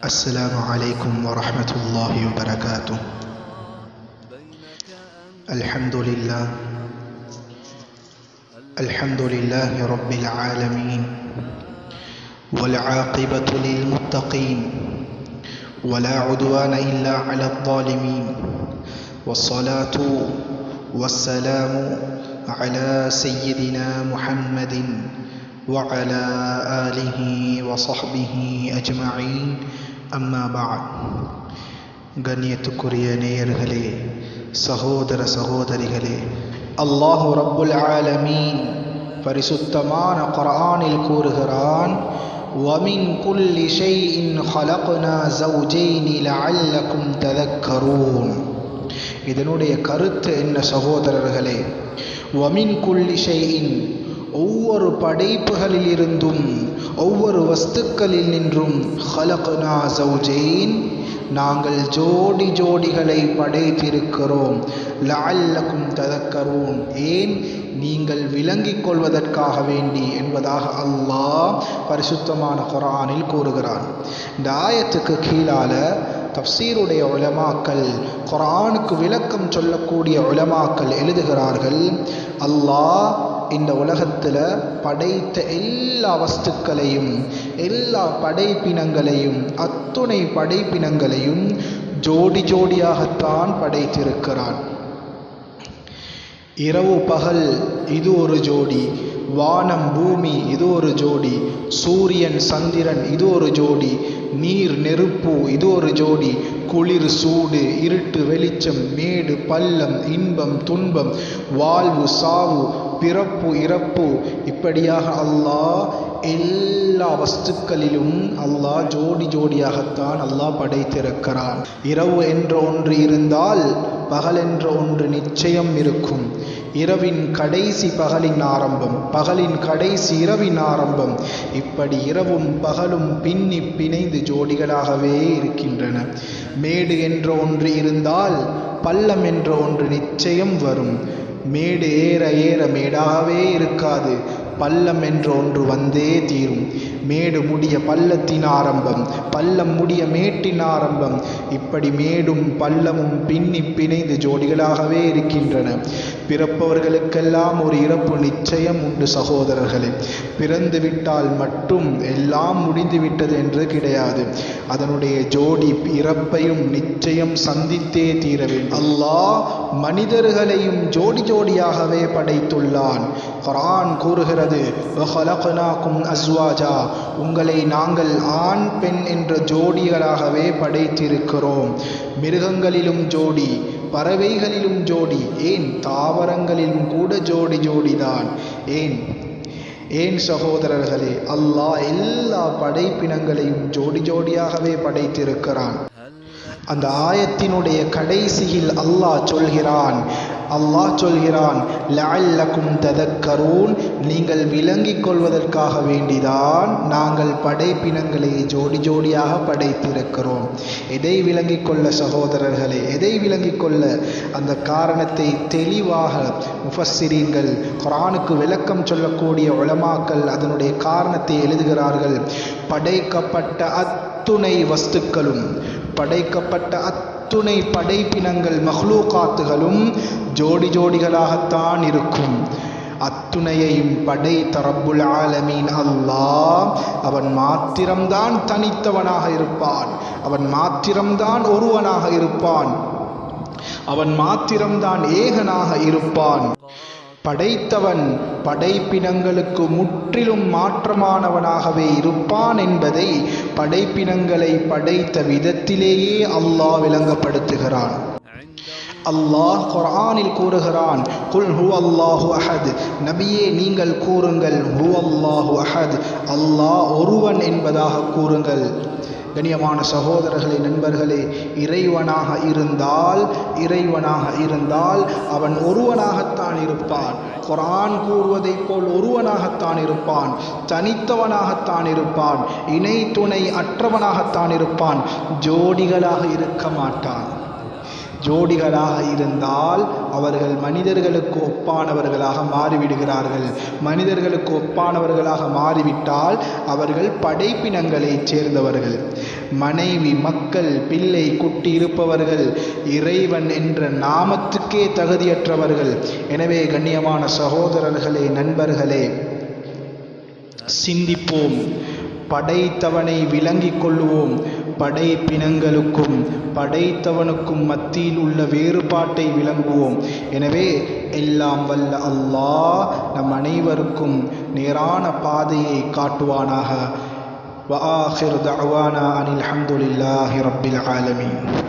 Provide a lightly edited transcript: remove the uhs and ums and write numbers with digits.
السلام عليكم ورحمة الله وبركاته. الحمد لله رب العالمين، والعاقبة للمتقين، ولا عدوان إلا على الظالمين، والصلاة والسلام على سيدنا محمد وعلى آله وصحبه أجمعين. أما بعد. கண்ணியத்துக்குரிய நேயர்களே, சகோதர சகோதரிகளே, அல்லாஹு ரப்புல் ஆலமீன் பரிசுத்தமான குர்ஆனில் கூறுகிறான், வமின் குல்லி ஷைஇன் ஹலக்னா ஸௌஜைனி லஅல்லகும் ததக்கரூன். இதனுடைய கருத்து என்ன சகோதரர்களே? வமின் குல்லி ஷைஇன், ஒவ்வொரு படைப்புகளில் இருந்தும் ஒவ்வொரு வஸ்துக்களில் நின்றும் ஹலக்னா ஸௌஜைன், நாங்கள் ஜோடி ஜோடிகளை படைத்திருக்கிறோம். லஅல்லகும் ததக்கரூன், ஏன்? நீங்கள் விளங்கிக் கொள்வதற்காக வேண்டி என்பதாக அல்லாஹ் பரிசுத்தமான குர்ஆனில் கூறுகிறான். இந்த ஆயத்துக்கு கீழால தஃப்சீருடைய உலமாக்கள், குர்ஆனுக்கு விளக்கம் சொல்லக்கூடிய உலமாக்கள் எழுதுகிறார்கள், அல்லாஹ் இந்த உலகத்தில் படைத்த எல்லா வஸ்துக்களையும், எல்லா படைப்பினங்களையும், அத்துணை படைப்பினங்களையும் ஜோடி ஜோடியாகத்தான் படைத்திருக்கிறான். இரவு பகல் இது ஒரு ஜோடி, வானம் பூமி இது ஒரு ஜோடி, சூரியன் சந்திரன் இது ஒரு ஜோடி, நீர் நெருப்பு இது ஒரு ஜோடி, குளிர் சூடு, இருட்டு வெளிச்சம், மேடு பள்ளம், இன்பம் துன்பம், வாழ்வு சாவு, பிறப்பு இறப்பு, இப்படியாக அல்லாஹ் எல்லா வஸ்துக்களிலும் அல்லாஹ் ஜோடி ஜோடியாகத்தான் அல்லாஹ் படைத்திருக்கிறான். இரவு என்ற ஒன்று இருந்தால் பகல் என்ற ஒன்று நிச்சயம் இருக்கும். இரவின் கடைசி பகலின் ஆரம்பம், பகலின் கடைசி இரவின் ஆரம்பம், இப்படி இரவும் பகலும் பின்னி பிணைந்து ஜோடிகளாகவே இருக்கின்றன. மேடு என்ற ஒன்று இருந்தால் பள்ளம் என்ற ஒன்று நிச்சயம் வரும். மேடு ஏற ஏற மேடாகவே இருக்காது, பள்ளம் என்ற ஒன்று வந்தே தீரும். மேடு முடிய பள்ளத்தின் ஆரம்பம், பள்ளம் முடிய மேட்டின் ஆரம்பம், இப்படி மேடும் பள்ளமும் பின்னி பிணைந்து ஜோடிகளாகவே இருக்கின்றன. பிறப்பவர்களுக்கெல்லாம் ஒரு இறப்பு நிச்சயம் உண்டு சகோதரர்களே. பிறந்து விட்டால் மட்டும் எல்லாம் முடிந்து விட்டது என்று கிடையாது. அதனுடைய ஜோடி இறப்பையும் நிச்சயம் சந்தித்தே தீர வேண்டும். அல்லாஹ் மனிதர்களையும் ஜோடி ஜோடியாகவே படைத்துள்ளான். குர்ஆன் கூறுகிறது, வஹலக்னாகும் அஸ்வாஜா, உங்களை நாங்கள் ஆண் பெண் என்ற ஜோடிகளாகவே படைத்திருக்கிறோம். மிருகங்களிலும் ஜோடி, பறவைகளிலும் ஜோடி, ஏன் தாவரங்களிலும் கூட ஜோடி ஜோடிதான். ஏன் சகோதரர்களே, அல்லாஹ் எல்லா படைப்பினங்களையும் ஜோடி ஜோடியாகவே படைத்திருக்கிறான். அந்த ஆயத்தினுடைய கடைசியில் அல்லாஹ் சொல்கிறான் லஅல்லகும் ததக்கரூன், நீங்கள் விளங்கிக் கொள்வதற்காக வேண்டிதான் நாங்கள் படைப்பினங்களை ஜோடி ஜோடியாக படைத்திருக்கிறோம். எதை விளங்கிக் கொள்ள சகோதரர்களே, எதை விளங்கிக் கொள்ள? அந்த காரணத்தை தெளிவாக முஃபஸ்ஸிரீன்கள், குர்ஆனுக்கு விளக்கம் சொல்லக்கூடிய உலமாக்கள் அதனுடைய காரணத்தை எழுதுகிறார்கள். படைக்கப்பட்ட அத்துணை வஸ்துக்களும், படைக்கப்பட்ட அத்துணை படைப்பினங்கள், மஹ்லூகாத்துகளும் ஜோடி ஜோடிகளாகத்தான் இருக்கும். அத்துணையையும் படைத்த ரப்புல் ஆலமீன் அல்லாஹ், அவன் மாத்திரம்தான் தனித்தவனாக இருப்பான், அவன் மாத்திரம்தான் ஒருவனாக இருப்பான், அவன் மாத்திரம்தான் ஏகனாக இருப்பான். படைத்தவன் படைப்பினங்களுக்கு முற்றிலும் மாற்றமானவனாகவே இருப்பான் என்பதை படைப்பினங்களை படைத்த விதத்திலேயே அல்லாஹ் விளங்கப்படுத்துகிறான். அல்லாஹ் குர்ஆனில் கூறுகிறான், குல் ஹுவல்லாஹு அஹத், நபியே நீங்கள் கூறுங்கள், ஹுவல்லாஹு அஹத், அல்லாஹ் ஒருவன் என்பதாக கூறுங்கள். கண்ணியமான சகோதரர்களே, நண்பர்களே, இறைவனாக இருந்தால் அவன் ஒருவனாகத்தான் இருப்பான். குர்ஆன் கூறுவதைப் போல் ஒருவனாகத்தான் இருப்பான், தனித்தவனாகத்தான் இருப்பான், இணை துணை அற்றவனாகத்தான் இருப்பான், ஜோடிகளாக இருக்க மாட்டான். ஜோடிகளாக இருந்தால் அவர்கள் மனிதர்களுக்கு ஒப்பானவர்களாக மாறிவிடுகிறார்கள். மனிதர்களுக்கு ஒப்பானவர்களாக மாறிவிட்டால் அவர்கள் படைப்பினங்களைச் சேர்ந்தவர்கள். மனைவி, மக்கள், பிள்ளை, குட்டி இருப்பவர்கள் இறைவன் என்ற நாமத்துக்கே தகுதியற்றவர்கள். எனவே கண்ணியமான சகோதரர்களே, நண்பர்களே, சிந்திப்போம், படைத்தவனை விளங்கிக் கொள்ளுவோம். படைப்பினங்களுக்கும் படைத்தவனுக்கும் மத்தியில் உள்ள வேறுபாட்டை விளங்குவோம். எனவே எல்லாம் வல்ல அல்லாஹ் நம் அனைவருக்கும் நேரான பாதையை காட்டுவானாக. வஆகிரு தஅவானா அனில் ஹம்துலில்லாஹி ரப்பில் ஆலமீன்.